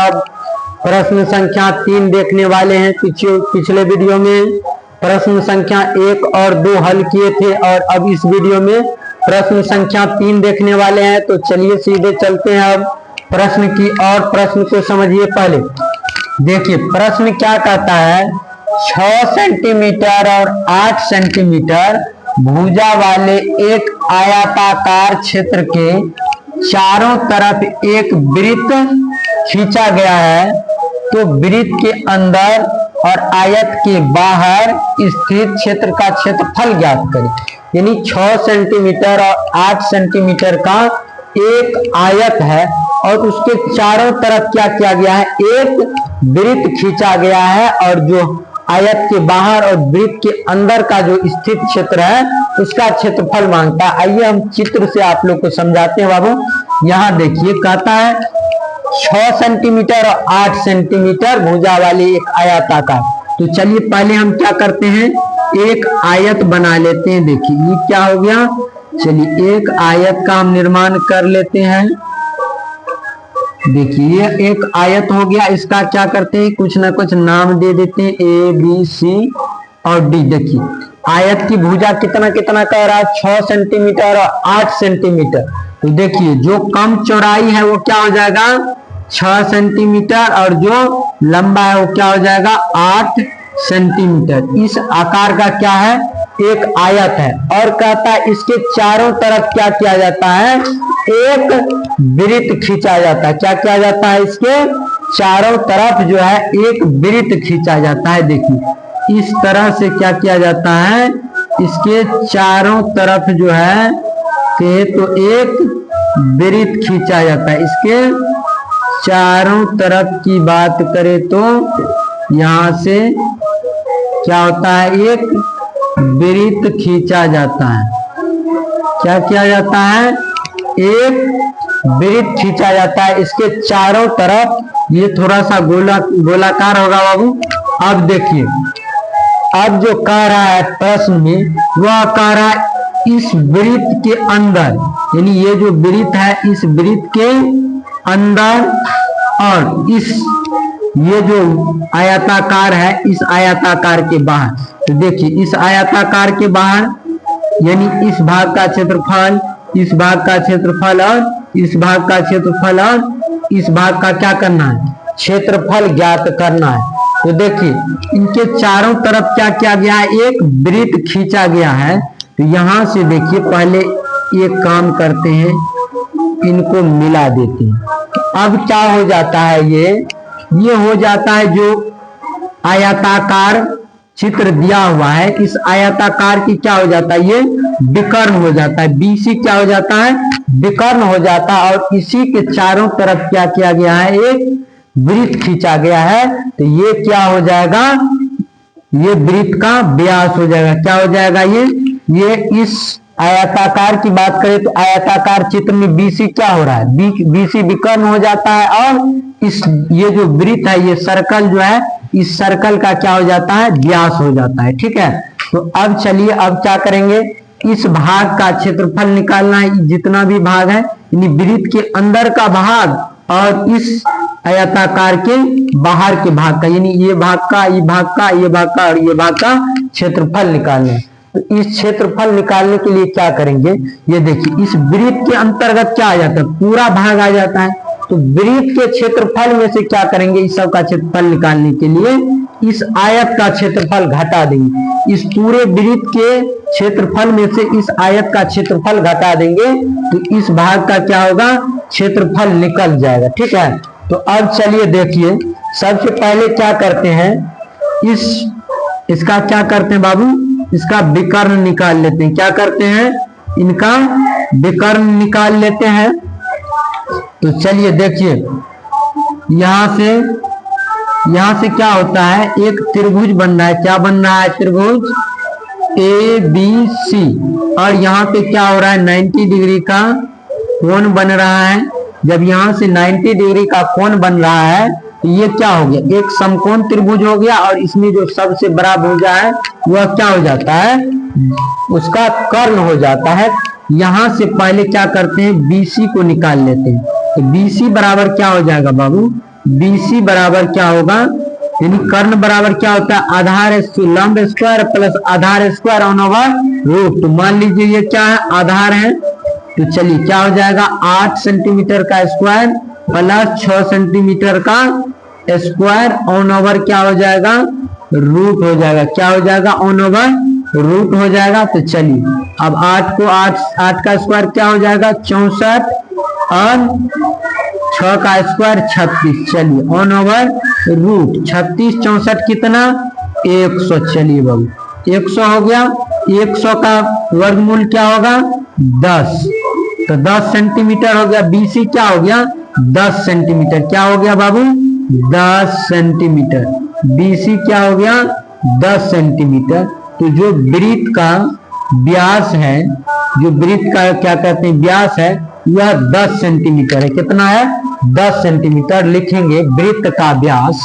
अब प्रश्न संख्या 3 देखने वाले हैं। पिछले वीडियो में प्रश्न संख्या 1 और 2 हल किए थे और अब इस वीडियो में प्रश्न संख्या 3 देखने वाले हैं। तो चलिए सीधे चलते हैं अब प्रश्न की और प्रश्न को समझिए। पहले देखिए प्रश्न क्या कहता है, 6 सेंटीमीटर और 8 सेंटीमीटर भुजा वाले एक आयताकार क्षेत्र के चारों तरफ एक वृत्त खींचा गया है। तो वृत्त के अंदर और आयत के बाहर स्थित क्षेत्र का क्षेत्रफल ज्ञात करें। यानी 6 सेंटीमीटर और 8 सेंटीमीटर का एक आयत है और उसके चारों तरफ क्या किया गया है, एक वृत्त खींचा गया है और जो आयत के बाहर और वृत्त के अंदर का जो स्थित क्षेत्र है उसका क्षेत्रफल मांगता है। आइए हम चित्र से आप लोग को समझाते हैं बाबू। यहाँ देखिए कहता है 6 सेंटीमीटर और 8 सेंटीमीटर भुजा वाली एक आयताकार। तो चलिए पहले हम क्या करते हैं, एक आयत बना लेते हैं। देखिए ये क्या हो गया, चलिए एक आयत का हम निर्माण कर लेते हैं। देखिए ये एक आयत हो गया, इसका क्या करते हैं, कुछ ना कुछ नाम दे देते हैं, ए बी सी और डी। देखिए आयत की भुजा कितना कितना कह रहा है, 6 सेंटीमीटर और 8 सेंटीमीटर। तो देखिए जो कम चौड़ाई है वो क्या हो जाएगा 6 सेंटीमीटर और जो लंबा है वो क्या हो जाएगा 8 सेंटीमीटर। इस आकार का क्या है, एक आयत है और कहता है इसके चारों तरफ क्या किया जाता है, एक वृत्त खींचा जाता है। क्या किया जाता है, इसके चारों तरफ जो है एक वृत्त खींचा जाता है। देखिए इस तरह से क्या किया जाता है, इसके चारों तरफ जो है तो एक वृत्त खींचा जाता है। इसके चारों तरफ की बात करें तो यहां से क्या होता है, एक वृत्त खींचा जाता है। क्या किया जाता है, एक वृत्त खींचा जाता है इसके चारों तरफ। ये थोड़ा सा गोलाकार होगा बाबू। अब देखिए अब जो कह रहा है प्रश्न में वह कह रहा है इस वृत्त के अंदर, यानी ये जो वृत्त है इस वृत्त के अंदर और इस ये जो आयताकार है इस आयताकार के बाहर। तो देखिए इस आयताकार के बाहर यानी इस भाग का क्षेत्रफल, इस भाग का क्षेत्रफल और इस भाग का क्षेत्रफल और इस भाग का क्या करना है, क्षेत्रफल ज्ञात करना है। तो देखिए इनके चारों तरफ क्या किया गया है, एक वृत्त खींचा गया है। तो यहां से देखिए पहले एक काम करते हैं, इनको मिला देते हैं। अब क्या हो जाता है, ये हो जाता है जो आयताकार चित्र दिया हुआ है इस आयताकार की क्या हो जाता है, ये विकर्ण हो जाता है। बीसी क्या हो जाता है, विकर्ण हो जाता है और इसी के चारों तरफ क्या किया गया है, एक वृत्त खींचा गया है। तो ये क्या हो जाएगा, ये वृत्त का व्यास हो जाएगा। क्या हो जाएगा, ये इस आयताकार की बात करें तो आयताकार चित्र में बीसी क्या हो रहा है, बीसी विकर्ण हो जाता है और इस ये जो वृत्त है ये सर्कल जो है इस सर्कल का क्या हो जाता है, व्यास हो जाता है। ठीक है, तो अब चलिए अब क्या करेंगे, इस भाग का क्षेत्रफल निकालना है। जितना भी भाग है यानी वृत्त के अंदर का भाग और इस आयताकार के बाहर के भाग का, यानी ये भाग का, ये भाग का, ये भाग का और ये भाग का क्षेत्रफल निकालना है। तो इस क्षेत्रफल निकालने के लिए क्या करेंगे, ये देखिए इस वृत्त के अंतर्गत क्या आ जाता है, पूरा भाग आ जाता है। तो वृत्त के क्षेत्रफल में से क्या करेंगे, इस सब का क्षेत्रफल निकालने के लिए इस आयत का क्षेत्रफल घटा देंगे। इस पूरे वृत्त के क्षेत्रफल में से इस आयत का क्षेत्रफल घटा देंगे तो इस भाग का क्या होगा, क्षेत्रफल निकल जाएगा। ठीक है, तो अब चलिए देखिए सबसे पहले क्या करते हैं, इसका क्या करते हैं बाबू, इसका विकर्ण निकाल लेते हैं। क्या करते हैं, इनका विकर्ण निकाल लेते हैं। तो चलिए देखिए यहां से क्या होता है, एक त्रिभुज बन रहा है। क्या बन रहा है, त्रिभुज ए बी सी और यहाँ पे क्या हो रहा है, 90 डिग्री का कोण बन रहा है। जब यहाँ से 90 डिग्री का कोण बन रहा है तो ये क्या हो गया, एक समकोण त्रिभुज हो गया और इसमें जो सबसे बड़ा भुजा है वह क्या हो जाता है, उसका कर्ण हो जाता है। यहां से पहले क्या करते हैं, BC को निकाल लेते हैं। तो BC बराबर क्या हो जाएगा बाबू, BC बराबर क्या होगा, यानी कर्ण बराबर क्या होता है, आधार लंब स्क्वायर प्लस आधार स्क्वायर ऑन ओवर रूट। तो मान लीजिए ये क्या है, आधार है, तो चलिए क्या हो जाएगा 8 सेंटीमीटर का स्क्वायर प्लस 6 सेंटीमीटर का स्क्वायर ऑन ओवर क्या हो जाएगा, रूट हो जाएगा। क्या हो जाएगा, ऑन ओवर रूट हो जाएगा। तो चलिए अब 8 को 8 का स्क्वायर क्या हो जाएगा 64 और 6 का स्क्वायर 36। चलिए ऑन ओवर रूट 36 64 कितना 100। चलिए बाबू 100 हो गया। 100 का वर्गमूल क्या होगा 10, तो 10 सेंटीमीटर हो गया। BC क्या हो गया 10 सेंटीमीटर। क्या हो गया बाबू 10 सेंटीमीटर। BC क्या हो गया 10 सेंटीमीटर। तो जो वृत्त का व्यास है, जो वृत्त का क्या कहते हैं व्यास है, यह 10 सेंटीमीटर है। कितना है 10 सेंटीमीटर। लिखेंगे वृत्त का व्यास,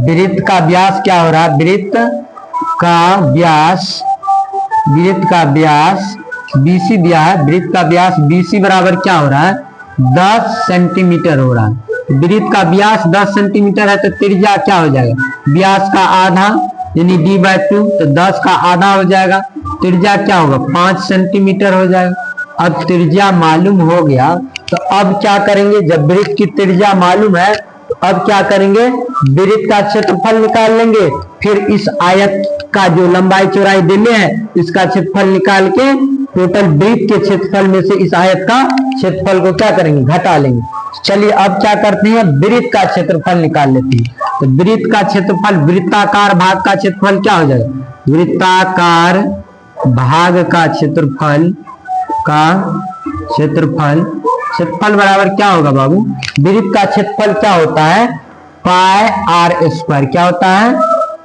वृत्त का व्यास क्या हो रहा है, वृत्त का व्यास, वृत्त का व्यास BC दिया है, वृत्त का व्यास BC बराबर क्या हो रहा है 10 सेंटीमीटर हो रहा है। वृत्त का व्यास 10 सेंटीमीटर है, तो त्रिज्या क्या हो जाएगा, व्यास का आधा यानी D/2, तो 10 का आधा हो जाएगा। त्रिज्या क्या होगा 5 सेंटीमीटर हो जाएगा। अब त्रिज्या मालूम हो गया, तो अब क्या करेंगे, जब वृत्त की त्रिज्या मालूम है तो अब क्या करेंगे, वृत्त का क्षेत्रफल निकाल लेंगे। फिर इस आयत का जो लंबाई चौड़ाई दिले हैं इसका क्षेत्रफल निकाल के टोटल वृत्त के क्षेत्रफल में से इस आयत का क्षेत्रफल को क्या करेंगे, घटा लेंगे। चलिए अब क्या करते हैं, वृत्त का क्षेत्रफल निकाल लेते हैं। तो वृत्त का क्षेत्रफल, वृत्ताकार भाग का क्षेत्रफल क्या हो जाएगा, वृत्ताकार भाग का क्षेत्रफल क्षेत्रफल बराबर क्या होगा बाबू, वृत्त का क्षेत्रफल क्या होता है पाई r स्क्वायर। क्या होता है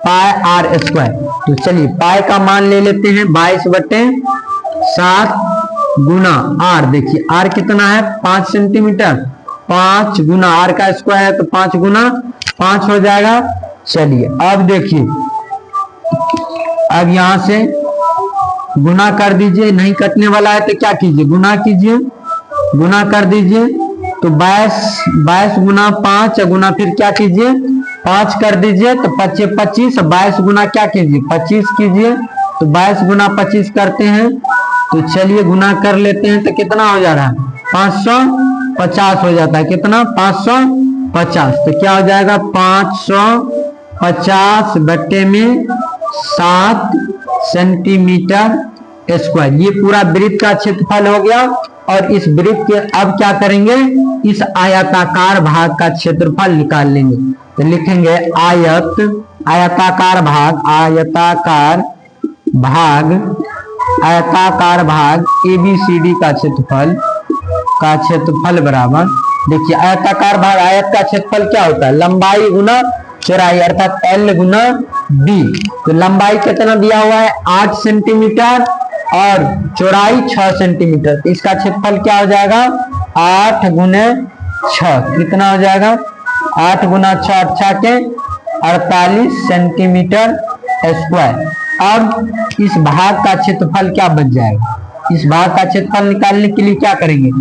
पाई r स्क्वायर। तो चलिए पाई का मान ले लेते हैं 22/7 गुना r। देखिए r कितना है 5 सेंटीमीटर, 5 गुना r का स्क्वायर है तो 5 गुना 5 हो जाएगा। चलिए अब देखिए, अब यहां से गुना कर दीजिए, नहीं कटने वाला है तो क्या कीजिए गुना कीजिए, गुना कर दीजिए। तो 22 गुना 5 गुना फिर क्या कीजिए 5 कर दीजिए, तो 25 22 गुना क्या कीजिए 25 कीजिए। तो 22 गुना 25 करते हैं, तो चलिए गुना कर लेते हैं, तो कितना हो जा रहा है 550 हो जाता है। कितना 550। तो क्या हो जाएगा 550 बट्टे में 7 सेंटीमीटर स्क्वायर। ये पूरा वृत्त का क्षेत्रफल हो गया। और इस वृत्त के अब क्या करेंगे, इस आयताकार भाग का क्षेत्रफल निकाल लेंगे। तो लिखेंगे आयताकार भाग ABCD का क्षेत्रफल बराबर, देखिए आयताकार भाग, आयत का क्षेत्रफल क्या होता है लंबाई गुना चौड़ाई अर्थात L गुना B। तो लंबाई कितना दिया हुआ है 8 सेंटीमीटर और चौड़ाई 6 सेंटीमीटर। तो इसका क्षेत्रफल क्या हो जाएगा 8 गुने 6। कितना हो जाएगा 8 गुना 6 6 के 48 सेंटीमीटर स्क्वायर। अब इस भाग का क्षेत्रफल क्या बच जाएगा, इस भाग का क्षेत्रफल निकालने के लिए क्या करेंगे,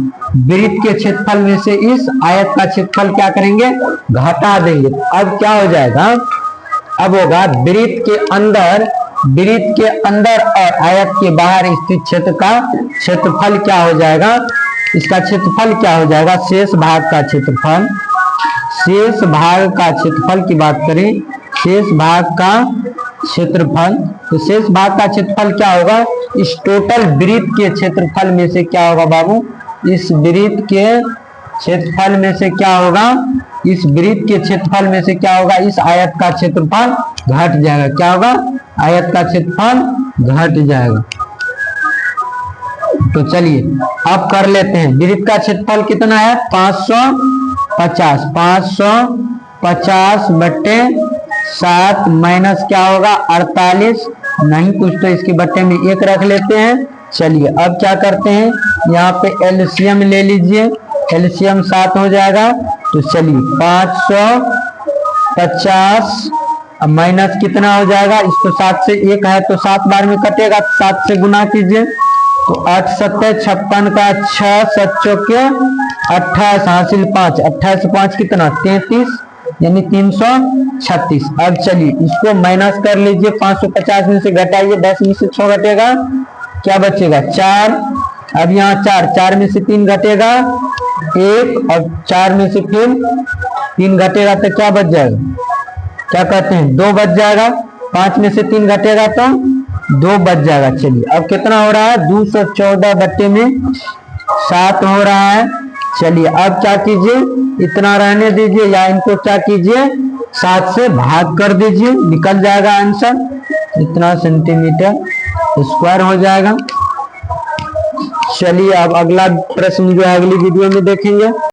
वृत्त के क्षेत्रफल में से इस आयत का क्षेत्रफल क्या करेंगे घटा देंगे। अब क्या हो जाएगा, अब होगा वृत्त के अंदर और आयत के बाहर स्थित क्षेत्र का क्षेत्रफल क्या हो जाएगा, इसका क्षेत्रफल क्या हो जाएगा शेष भाग का क्षेत्रफल। शेष भाग का क्षेत्रफल की बात करें, शेष भाग का क्षेत्रफल, तो शेष भाग का क्षेत्रफल क्या होगा, इस टोटल वृत्त के क्षेत्रफल में से क्या होगा बाबू, इस वृत्त के क्षेत्रफल में से क्या होगा, इस वृत्त के क्षेत्रफल में से क्या होगा, इस आयत का क्षेत्रफल घट जाएगा। क्या होगा, आयत का क्षेत्रफल घट जाएगा। तो चलिए अब कर लेते हैं, वृत्त का क्षेत्रफल कितना है 550, 550 बट्टे 7 माइनस क्या होगा 48, नहीं कुछ तो इसके बट्टे में 1 रख लेते हैं। चलिए अब क्या करते हैं, यहाँ पे एलसीएम ले लीजिए, एलसीएम 7 हो जाएगा। तो चलिए 550 माइनस कितना हो जाएगा, इसको 7 से 1 है तो 7 बार में कटेगा, 7 से गुना कीजिए। तो 8 7 56 का 6 7 चौके 28 हासिल 5, 28 से 5 कितना 33, यानी 336। अब चलिए इसको माइनस कर लीजिए, 550 में से घटाइए, 10 में से 6 घटेगा, क्या बचेगा 4। अब यहाँ 4, 4 में से 3 घटेगा 1, और 4 में से फिर 3 घटेगा तो क्या बच जाएगा, क्या कहते हैं 2 बच जाएगा। 5 में से 3 घटेगा तो 2 बच जाएगा। चलिए अब कितना हो रहा है, 214 बट्टे में 7 हो रहा है। चलिए अब क्या कीजिए, इतना रहने दीजिए, या इनको क्या कीजिए 7 से भाग कर दीजिए, निकल जाएगा आंसर, इतना सेंटीमीटर स्क्वायर हो जाएगा। चलिए अब अगला प्रश्न जो है अगली वीडियो में देखेंगे।